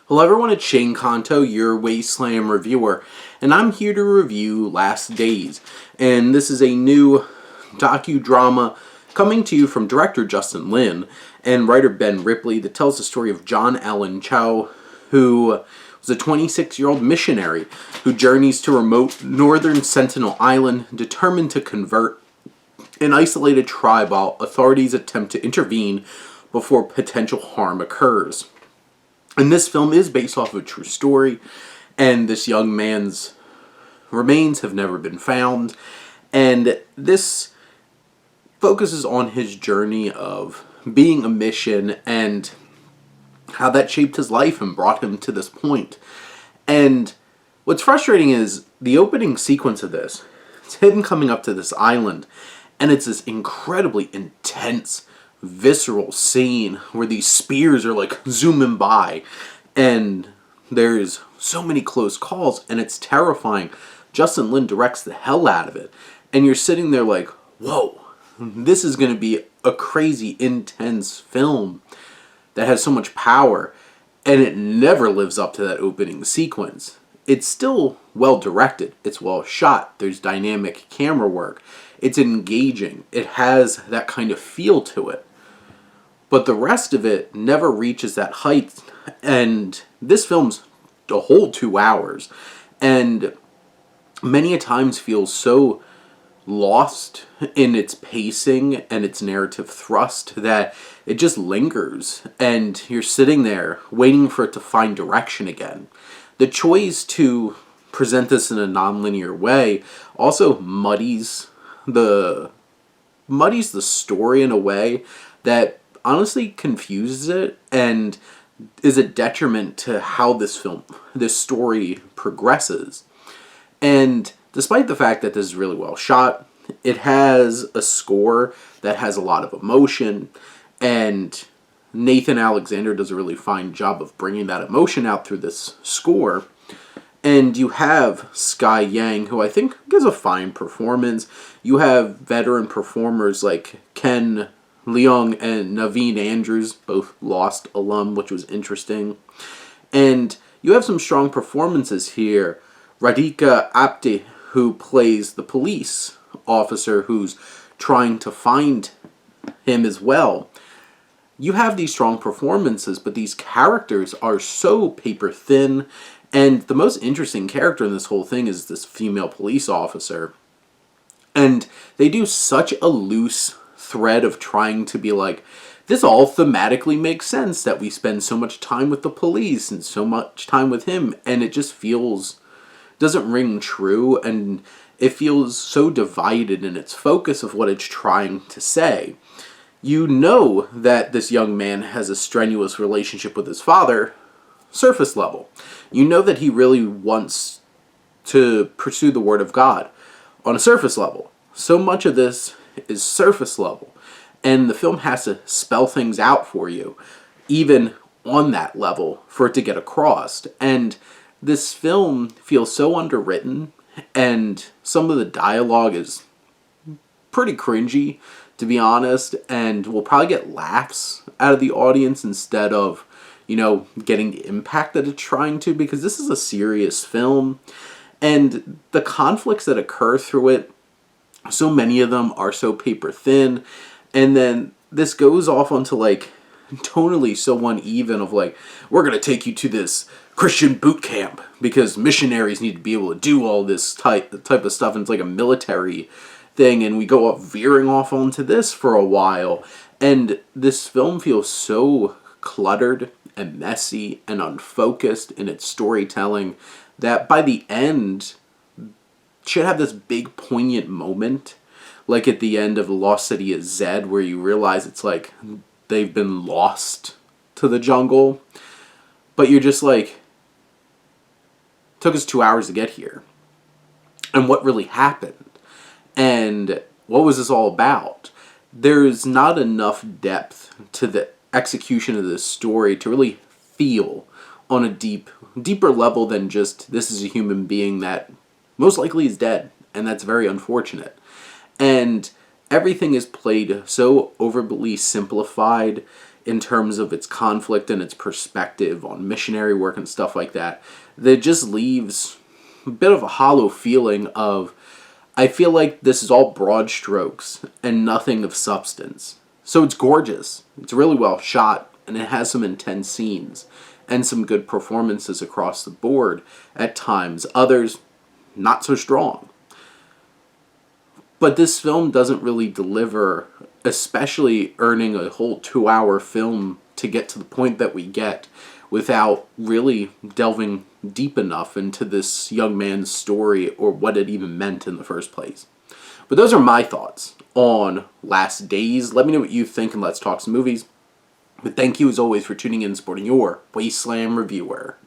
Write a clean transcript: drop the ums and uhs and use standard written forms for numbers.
Hello everyone, it's Shane Kanto, your Wasteland reviewer, and I'm here to review Last Days. And this is a new docudrama coming to you from director Justin Lin and writer Ben Ripley that tells the story of John Allen Chow, who was a 26-year-old missionary who journeys to remote North Sentinel Island determined to convert an isolated tribe while authorities attempt to intervene before potential harm occurs. And this film is based off of a true story, and this young man's remains have never been found. And this focuses on his journey of being a mission and how that shaped his life and brought him to this point. And what's frustrating is the opening sequence of this. It's him coming up to this island, and it's this incredibly intense, visceral scene where these spears are like zooming by and there's so many close calls and it's terrifying. Justin Lin directs the hell out of it and you're sitting there like, whoa, this is going to be a crazy intense film that has so much power, and it never lives up to that opening sequence. It's still well directed, it's well shot, there's dynamic camera work, it's engaging, it has that kind of feel to it. But the rest of it never reaches that height, and this film's a whole 2 hours, and many a times feels so lost in its pacing and its narrative thrust that it just lingers, and you're sitting there waiting for it to find direction again. The choice to present this in a non-linear way also muddies the story in a way that honestly confuses it and is a detriment to how this story progresses. And despite the fact that this is really well shot, it has a score that has a lot of emotion, and Nathan Alexander does a really fine job of bringing that emotion out through this score. And you have Sky Yang, who I think gives a fine performance. You have veteran performers like Ken Leung and Naveen Andrews, both Lost alum, which was interesting. And you have some strong performances here. Radhika Apte, who plays the police officer who's trying to find him as well. You have these strong performances, but these characters are so paper thin. And the most interesting character in this whole thing is this female police officer. And they do such a loose thread of trying to be like, this all thematically makes sense that we spend so much time with the police and so much time with him, and it just doesn't ring true, and it feels so divided in its focus of what it's trying to say. You know that this young man has a strenuous relationship with his father, surface level. You know that he really wants to pursue the Word of God on a surface level. So much of this is surface level, and the film has to spell things out for you, even on that level, for it to get across. And this film feels so underwritten, and some of the dialogue is pretty cringy, to be honest, and will probably get laughs out of the audience instead of, getting the impact that it's trying to, because this is a serious film, and the conflicts that occur through it, so many of them are so paper thin, and then this goes off onto tonally so uneven of we're going to take you to this Christian boot camp because missionaries need to be able to do all this type of stuff, and it's like a military thing, and we go up veering off onto this for a while, and this film feels so cluttered and messy and unfocused in its storytelling that by the end should have this big poignant moment, like at the end of The Lost City of Zed, where you realize it's like they've been lost to the jungle, but you're just like, took us 2 hours to get here, and what really happened, and what was this all about? There's not enough depth to the execution of this story to really feel on a deeper level than just, this is a human being that most likely is dead, and that's very unfortunate. And everything is played so overly simplified in terms of its conflict and its perspective on missionary work and stuff like that, that just leaves a bit of a hollow feeling of, I feel like this is all broad strokes and nothing of substance. So it's gorgeous, it's really well shot, and it has some intense scenes and some good performances across the board at times, others not so strong. But this film doesn't really deliver, especially earning a whole 2-hour film to get to the point that we get, without really delving deep enough into this young man's story or what it even meant in the first place. But those are my thoughts on Last Days. Let me know what you think, and let's talk some movies. But thank you as always for tuning in and supporting your Wasteland reviewer.